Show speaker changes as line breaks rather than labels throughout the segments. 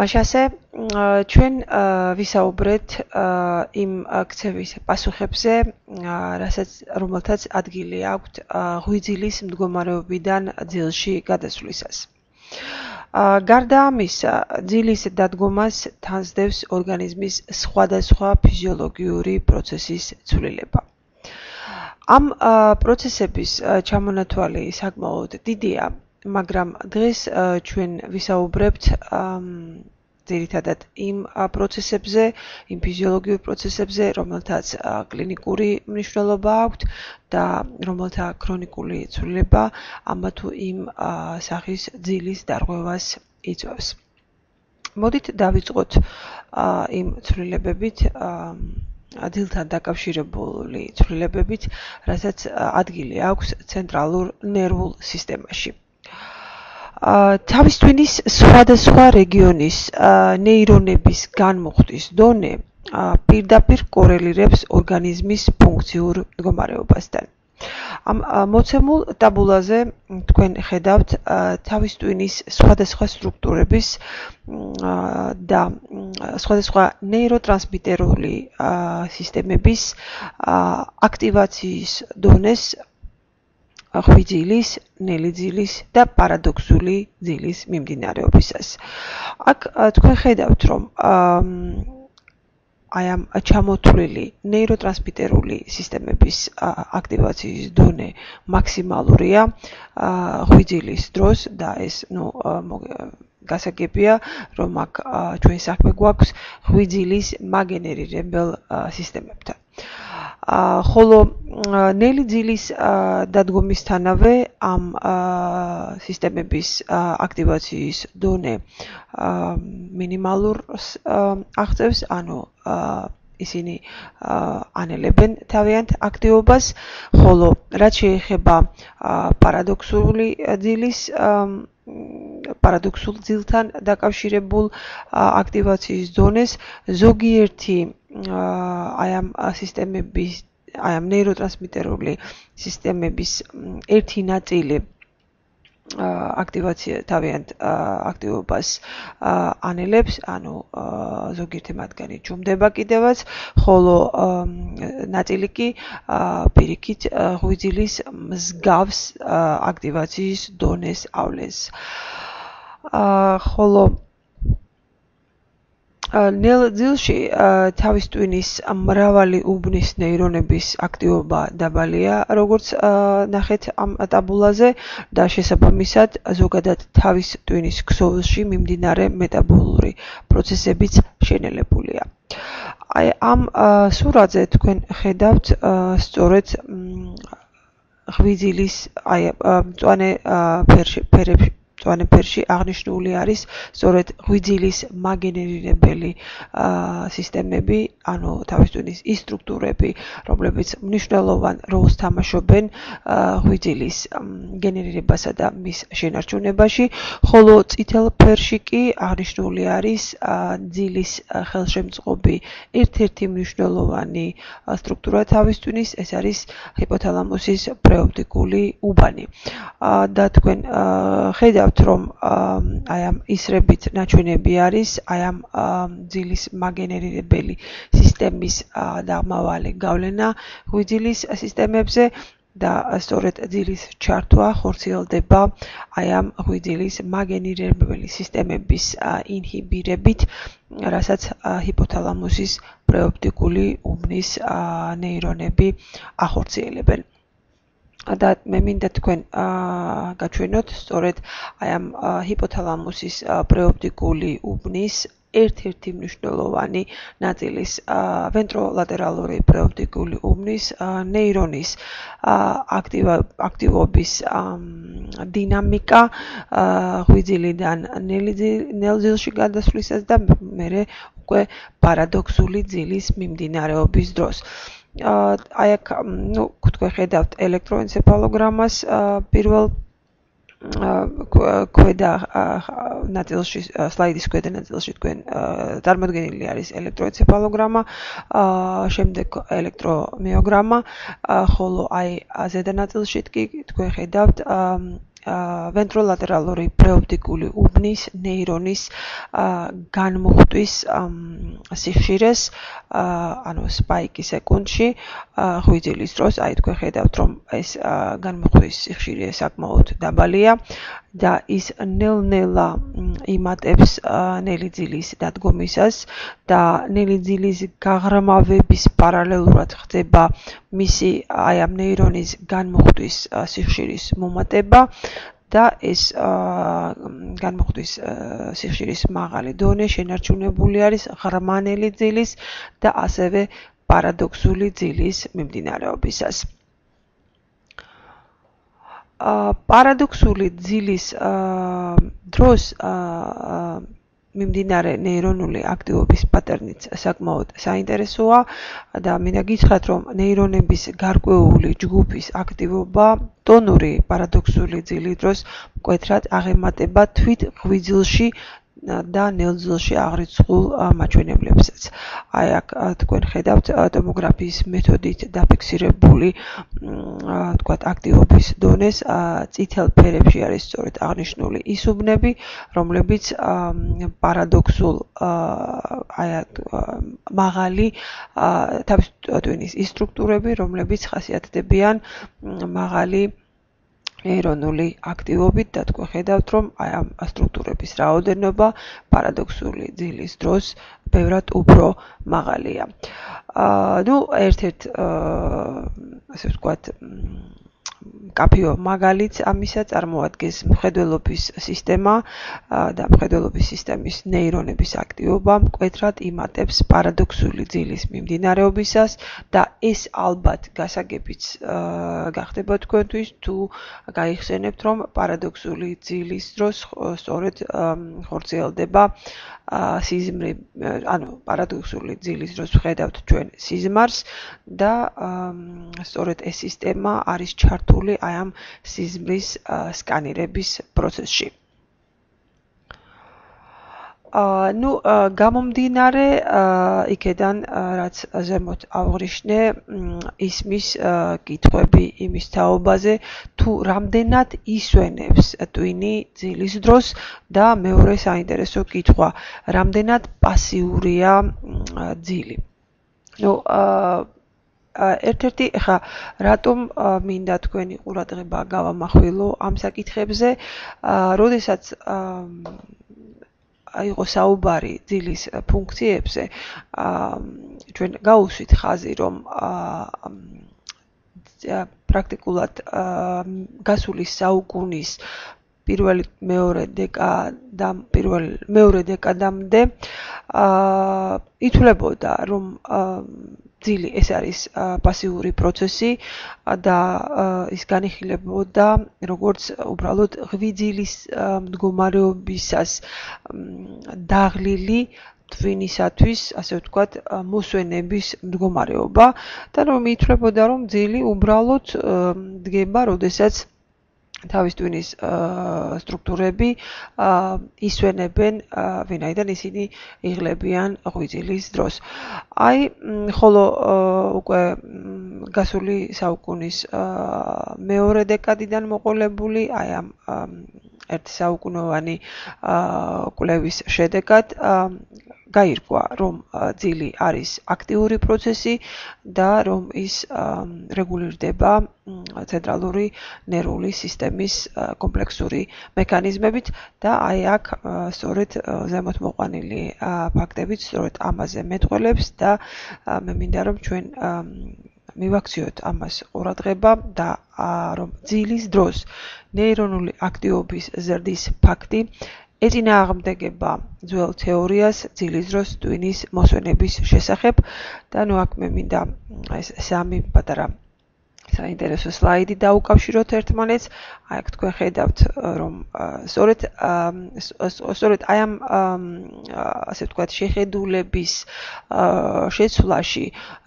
მაშინ ასე ჩვენ ვისაუბრეთ იმ ქცევის პასუხებზე, რომელთაც ადგილი აქვთ ღვიძლის მდგომარეობიდან ძილში გადასვლისას. გარდა ამისა, ძილის დადგომას თანსდევს ორგანიზმის სხვადასხვა ფიზიოლოგიური პროცესის ცვლილება. ამ პროცესების ჩამონათვალი საკმაოდ დიდია, მაგრამ დღეს ჩვენ ვისაუბრებთ ძირითადად იმ პროცესებზე, იმ ფიზიოლოგიურ პროცესებზე, რომელთაც კლინიკური მნიშვნელობა აქვთ და რომელთა ქრონიკული ცვლილება ამა თუ იმ სახის ძილის დარღვევას იწვევს. მოდით დავიწყოთ იმ ცვლილებებით, ძილთან დაკავშირებული ცვლილებებით, რასაც ადგილი აქვს ცენტრალურ ნერვულ სისტემაში. თავის თვინის სხვადასხვა რეგიონის ნეირონების განმუხტვის დონე პირდაპირ კორელირებს ორგანიზმის ფუნქციურ მდგომარეობასთან. ამ მოცემულ ტაბულაზე თქვენ ხედავთ თავის თვინის სხვადასხვა სტრუქტურების და სხვადასხვა ნეიროტრანსმიტერული სისტემების აქტივაციის დონეს ღვიძლის, ნელი ძილის და პარადოქსული ძილის მიმდინარეობისას. აქ თქვენ ხედავთ, რომ აი ამ ჩამოთვლილი ნეიროტრანსმიტერული სისტემების აქტივაციის დონე მაქსიმალურია ღვიძლის დროს და ეს გასაგებია, რომ აქ ჩვენ საქმე გვაქვს ღვიძლის მაგენერირებელ სისტემებთან. ხოლო ნელი ძილის დადგომისთანავე ამ სისტემების აქტივაციის დონე მინიმალურს აღწევს, ანუ ისინი ანელებენ თავიანთ აქტივობას, ხოლო რაც შეეხება პარადოქსულ ძილთან დაკავშირებულ აქტივაციის დონეს, ზოგიერთი აი ამ ნეიროტრანსმიტერული სისტემების ერთი ნაწილი თავიანთ აქტივობას ანელებს, ანუ ზოგიერთი მათგანი ჯუმდება კიდევაც, ხოლო ნაწილი კი პირიქით ღვიძლის მსგავს აქტივაციის დონეს ავლენს. ხოლო ნელ ძილში თავის ტვინის მრავალი უბნის ნეირონების აქტივობა დაბალია, როგორც ნახეთ ამ ტაბულაზე და შესაბამისად ზოგადად თავის ტვინის ქსოვილში მიმდინარე მეტაბოლური პროცესებიც შენელებულია. აი ამ სურათზე თქვენ ხედავთ სწორედ ღვიძლის მწვანე ფერში აღნიშნული არის სწორედ ღვიძლის მაგენერირებელი სისტემები, ანუ თავის ტვინის ის სტრუქტურები, რომლებიც მნიშვნელოვან როლს თამაშობენ ღვიძლის გენერირებასა და მის შენარჩუნებაში, ხოლო წითელ ფერში კი აღნიშნული არის ძილის ხელშემწყობი ერთ-ერთი მნიშვნელოვანი სტრუქტურა თავის ტვინის, ეს არის ჰიპოთალამუსის პრეოპტიკული უბანი. და თქვენ ხედავთ, რომ აი ამ ისრებით ნაჩვენები არის აი ამ ძილის მაგენერირებელი სისტემის დამავალი გავლენა ღვიძლის სისტემებზე და სწორედ ძილის ჩართვა ხორციელდება აი ამ ღვიძლის მაგენერირებელი სისტემების ინჰიბირებით, რასაც ჰიპოთალამუსის პრეოპტიკული უბნის ნეირონები ახორციელებენ. და მე მინდა თქვენ გაჩვენოთ სწორედ აი ამ ჰიპოთალამუსის პრეოპტიკული უბნის ერთ-ერთი მნიშვნელოვანი ნაწილის ვენტროლატერალური პრეოპტიკული უბნის ნეირონის აქტივობის დინამიკა ღვიძლიდან ნელ ძილში გადასვლისას და მერე უკვე პარადოქსული ძილის მიმდინარეობის დროს. აი აქ, თქვენ ხედავთ ელექტროენცეფალოგრამას პირველ ქვედა ნაწილში, სლაიდის ქვედა ნაწილში თქვენ წარმოდგენილი არის ელექტროენცეფალოგრამა, შემდეგ ელექტრომიოგრამა, ხოლო აი ზედა ნაწილში კი თქვენ ხედავთ ventrolaterალური preoptикული უბნის ნეირონის განმუხტვის სიხშირეს ანუ სპაიკი სეკუნდში ღვიძლის დროს, აი თქვენ ხედავთ რომ ეს განმუხტვის სიხშირე საკმაოდ დაბალია და ის ნელ-ნელა იმატებს ნელი ძილის დადგომისას და ნელი ძილის გაღრმავების პარალელურად ხდება მისი აი ამ ნეირონის განმუხტვის სიხშირის მომატება და ეს განმუხტვის სიხშირის მაღალი დონე შენარჩუნებული არის ღრმანელი ძილის და ასევე პარადოქსული ძილის მიმდინარეობისას. პარადოქსული ძილის დროს მიმდინარე ნეირონული აქტივობის პატერნიც საკმაოდ საინტერესოა და მინდა გითხრათ რომ ნეირონების გარკვეული ჯგუფის აქტივობა ტონური პარადოქსული ძილის დროს მკვეთრად აღემატება თვით ღვიძლში და ნელძილში აღრიცხულ მაჩვენებლებსაც. აი აქ თქვენ ხედავთ ტომოგრაფიის მეთოდით დაფიქსირებული თქვათ აქტივობის დონეს წითელ ფერებში არის სწორედ აღნიშნული ის უბნები, რომლებიც პარადოქსულ აი მაღალი თავის ტვინის ის სტრუქტურები, რომლებიც ხასიათდებიან მაღალი ნეირონული აქტივობით და თქვენ ხედავთ რომ აი ამ სტრუქტურების რაოდენობა პარადოქსული ძილის დროს ბევრად უფრო მაღალია. ნუ ერთ-ერთ ასე ვთქვათ კაფეო მაგალითს ამისა წარმოადგენს მხედველობის სისტემა და მხედველობის სისტემის ნეირონების აქტივობა მკვეთრად იმატებს პარადოქსული ძილის მიმდინარეობისას და ეს ალბათ გასაგებიც გახდება თქვენთვის თუ გაიხსენებთ რომ პარადოქსული ძილის დროს სწორედ ხორციელდება სიზმრი ანუ პარადოქსული ძილის დროს ვხედავთ ჩვენ სიზმარს და სწორედ ეს სისტემა არის ჩართული აი ამ სიზმრის სკანირების პროცესში. ნუ გამომდინარე იქედან რაც ზემოთ ავღრიშნე ისმის კითხვები იმის თაობაზე თუ რამდენად ისვენებს ტვინი ძილის დროს და მეორე საინტერესო კითხვა რამდენად პასიურია ძილი. ნუ ერთ-ერთი ხა რატომ მინდა თქვენი ყურადღება გავამახვილო ამ საკითხებზე, როდესაც აიღო საუბარი ძილის ფუნქციებზე, ჩვენ გაუსვით ხაზი რომ პრაქტიკულად გასული საუკუნის პირველი მეორე დეკადამდე ითვლებოდა რომ ძილი ეს არის პასიური პროცესი და ის განიხილებოდა როგორც უბრალოდ ღვიძლის მდგომარეობისას დაღლილი ტვინისათვის, ასე ვთქვათ, მოსვენების მდგომარეობა და რომ ითვლებოდა რომ ძილი უბრალოდ დგება, როდესაც თავის ტვინის სტრუქტურები ისვენებენ, ვინაიდან ისინი იღლებიან ღვიძლის დროს. აი, ხოლო უკვე გასული საუკუნის მეორე დეკადიდან მოყოლებული, აი ამ ერთი საუკუნოვანი კვლევის შედეგად გაირკვა, რომ ძილი არის აქტიური პროცესი და რომ ის რეგულირდება ცენტრალური ნერვული სისტემის კომპლექსური მექანიზმებით და აი აქ სწორედ ზემოთ მოყვანილი ფაქტებით სწორედ ამაზე მეტყველებს და მე მინდა რომ ჩვენ მივაქციოთ ამას ყურადღება და რომ ძილის დროს ნეირონული აქტივობის ზრდის ფაქტი ეწინააღმდეგება ძველ თეორიას ძილის დროს ტვინის მოსვენების შესახებ და ნუ აქ მე მინდა ეს სამი პატარა საინტერესო სლაიდი დაუკავშიროთ ერთმანეთს. აი აქ თქვენ ხედავთ რომ სწორედ აი ამ ასე ვთქვათ შეხედულების შეცვლაში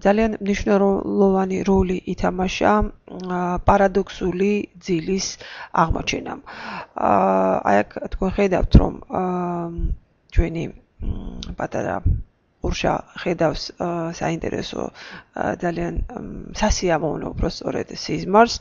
ძალიან მნიშვნელოვანი როლი ითამაშა პარადოქსული ძილის აღმოჩენამ. აი აქ თქვენ ხედავთ რომ ჩვენი პატარა ყურშა ხედავს საინტერესო ძალიან სასიამოვნო უბრალოდ სიზმარს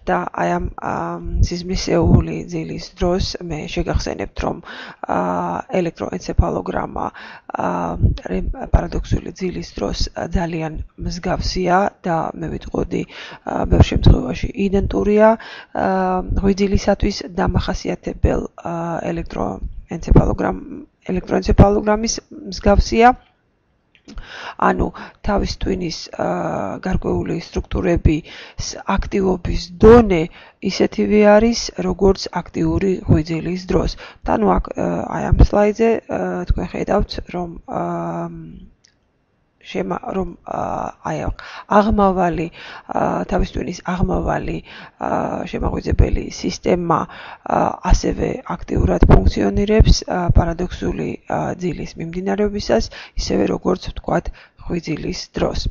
და აი ამ სიზმრისეული ძილის დროს მე შეგახსენებთ რომ ელექტროენცეფალოგრამა პარადოქსული ძილის დროს ძალიან მსგავსია და მე ვიტყოდი ბევრ შემთხვევაში იდენტურია ღვიძლისათვის დამახასიათებელ ელექტროენცეფალოგრამის მსგავსია ანუ თავის ტვინის გარკვეული სტრუქტურების აქტივობის დონე ისეთივე არის როგორც აქტიური ღვიძლის დროს. და ნუ აქ აი ამ სლაიდზე თქვენ ხედავთ რომ აი აღმავალი თავის ტვინის აღმავალი შემაღვიძებელი სისტემა ასევე აქტიურად ფუნქციონირებს პარადოქსული ძილის მიმდინარეობისას, ისევე როგორც ვთქვათ ღვიძლის დროს.